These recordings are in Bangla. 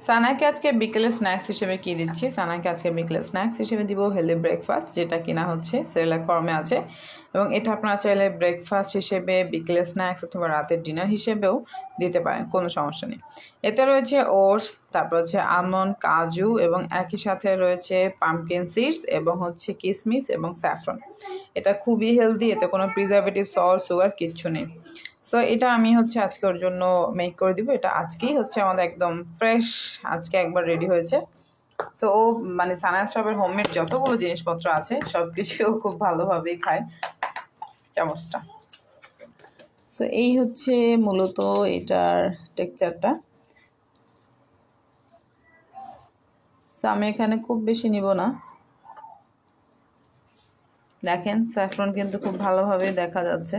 সানাকে আজকে বিকেলে স্ন্যাক্স হিসেবে কি দিচ্ছি? সানাকে আজকে বিকেলে স্ন্যাক্স হিসেবে দিব হেলদি ব্রেকফাস্ট, যেটা কিনা হচ্ছে সেরেলাক ফর্মে আছে। এবং এটা আপনারা চাইলে ব্রেকফাস্ট হিসেবে, বিকেলের স্ন্যাক্স অথবা রাতের ডিনার হিসেবেও দিতে পারেন, কোনো সমস্যা নেই। এতে রয়েছে ওটস, তারপর হচ্ছে আলমন্ড, কাজু এবং একই সাথে রয়েছে পাম্পকিন সিডস এবং হচ্ছে কিশমিশ এবং স্যাফরন। এটা খুবই হেলদি, এতে কোনো প্রিজারভেটিভ, সল্ট, সুগার কিচ্ছু নেই। সো এটা আমি হচ্ছে আজকে ওর জন্য মেক করে দিব। এটা আজকেই হচ্ছে আমাদের একদম ফ্রেশ, আজকে একবার রেডি হয়েছে। সো ও মানে সানায়া শপের হোমমেড যতগুলো জিনিসপত্র আছে সব কিছু খুব ভালোভাবেই খায়। চামচটা। সো এই হচ্ছে মূলত এটার টেক্সচারটা। সো আমি এখানে খুব বেশি নিব না। দেখেন স্যাফরন কিন্তু খুব ভালোভাবে দেখা যাচ্ছে।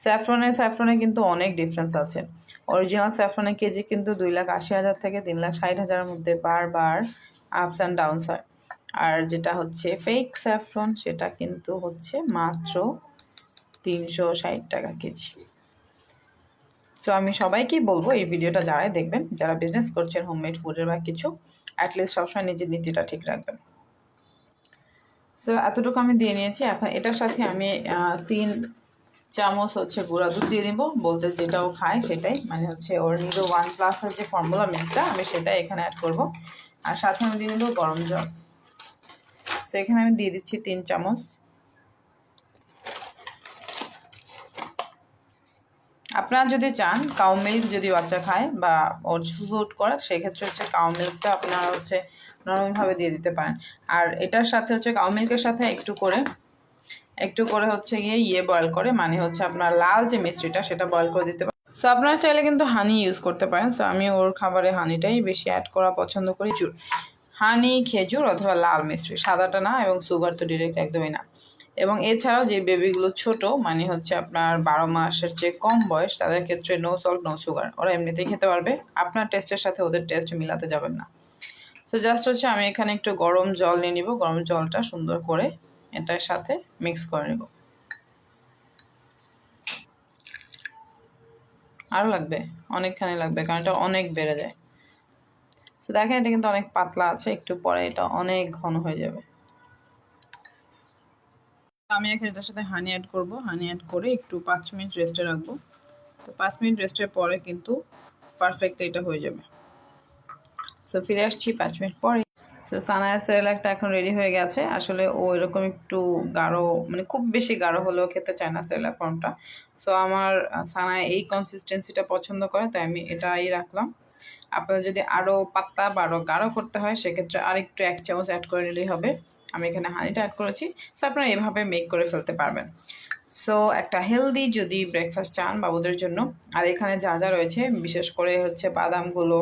স্যাফরনে কিন্তু অনেক ডিফারেন্স আছে। অরিজিনাল স্যাফরনের কেজি কিন্তু 2,80,000 থেকে 3,60,000-এর মধ্যে বারবার আপস অ্যান্ড ডাউনস হয়। আর যেটা হচ্ছে ফেক স্যাফরন, সেটা কিন্তু হচ্ছে মাত্র 360 টাকা কেজি। সো আমি সবাইকেই বলবো এই ভিডিওটা যারাই দেখবেন, যারা বিজনেস করছেন হোমমেড ফুডের বা কিছু, অ্যাটলিস্ট সবসময় নিজের নীতিটা ঠিক রাখবেন। সো এতটুকু আমি দিয়ে নিয়েছি। এখন এটার সাথে আমি 3 চামচ হচ্ছে গুঁড়া দুধ দিয়ে নিব। বলতে যেটাও খায় সেটাই, মানে হচ্ছে ওর নিডো 1+এর যে ফর্মুলা মিল্কটা, আমি সেটাই এখানে অ্যাড করব। আর সাথে আমি দিয়ে নেব গরম জল। সো এখানে আমি দিয়ে দিচ্ছি 3 চামচ। আপনারা যদি চান কাউ মিল্ক যদি বাচ্চা খায় বা ওর স্যুট করে, সেক্ষেত্রে হচ্ছে কাউ মিল্কটা আপনারা হচ্ছে নর্মালভাবে দিয়ে দিতে পারেন। আর এটার সাথে হচ্ছে কাউ মিল্কের সাথে একটু করে হচ্ছে গিয়ে বয়েল করে, মানে হচ্ছে আপনার লাল যে মিষ্টিটা সেটা বয়েল করে দিতে পারেন। সো আপনারা চাইলে কিন্তু হানি ইউজ করতে পারেন। সো আমি ওর খাবারে হানিটাই বেশি অ্যাড করা পছন্দ করি। হানি, খেজুর অথবা লাল মিষ্টি, সাদাটা না, এবং সুগার তো ডিরেক্ট একদমই না। এবং এছাড়াও যে বেবিগুলো ছোট, মানে হচ্ছে আপনার 12 মাসের চেয়ে কম বয়স, তাদের ক্ষেত্রে নো সল্ট নো সুগার, ওরা এমনিতেই খেতে পারবে। আপনার টেস্টের সাথে ওদের টেস্ট মিলাতে যাবেন না। সো জাস্ট হচ্ছে আমি এখানে একটু গরম জল নিয়ে নিব। গরম জলটা সুন্দর করে এটার সাথে মিক্স করে নেব। আরও লাগবে, অনেকখানি লাগবে, কারণ এটা অনেক বেড়ে যায়। তো দেখেন এটা কিন্তু অনেক পাতলা আছে, একটু পরে এটা অনেক ঘন হয়ে যাবে। আমি এখন এটার সাথে হানি অ্যাড করব। হানি অ্যাড করে একটু 5 মিনিট রেস্টে রাখবো। তো 5 মিনিট রেস্টের পরে কিন্তু পারফেক্ট এটা হয়ে যাবে। সো ফিরে আসছি 5 মিনিট পরে। সো সানায়া সেরেলাকটা এখন রেডি হয়ে গেছে। আসলে ও এরকম একটু গাঢ়, মানে খুব বেশি গাঢ় হলেও খেতে চায় না সেরেলাক ফর্মটা। সো আমার সানায়া এই কনসিস্টেন্সিটা পছন্দ করে, তাই আমি এটাই রাখলাম। আপনাদের যদি আরও পাতলা বা আরও গাঢ় করতে হয়, সেক্ষেত্রে আরেকটু 1 চামচ অ্যাড করে নিলেই হবে। আমি এখানে হানিটা অ্যাড করেছি। সো আপনারা এভাবে মেক করে ফেলতে পারবেন। সো একটা হেলদি যদি ব্রেকফাস্ট চান বাবুদের জন্য, আর এখানে যা যা রয়েছে, বিশেষ করে হচ্ছে বাদামগুলো,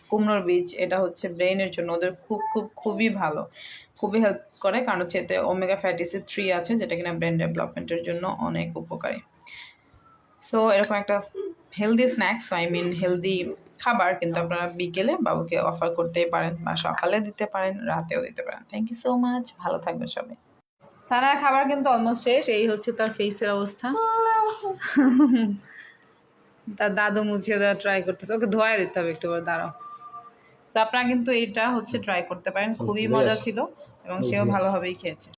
কুমড়োর বীজ, এটা হচ্ছে ব্রেইনের জন্য ওদের খুবই ভালো, খুবই হেল্প করে, কারণ হচ্ছে এতে ওমেগা ফ্যাটি অ্যাসিড 3 আছে, যেটা কিনা ব্রেন ডেভেলপমেন্টের জন্য অনেক উপকারী। সো এরকম একটা healthy snacks, I mean healthy খাবার কিন্তু আপনারা বিকেলে বাবুকে অফার করতেই পারেন, বা সকালে দিতে পারেন, রাতেও দিতে পারেন। থ্যাংক ইউ সো মাচ, ভালো থাকবেন সবাই। সানার খাবার কিন্তু অলমোস্ট শেষ। এই হচ্ছে তার ফেসের অবস্থা। তার দাদু মুছিয়ে দেওয়া ট্রাই করতেছে, ওকে ধোয়া দিতে হবে একটু, দাঁড়াও। তো আপনারা কিন্তু এইটা হচ্ছে ট্রাই করতে পারেন, খুবই মজা ছিল এবং সেও ভালোভাবেই খেয়েছে।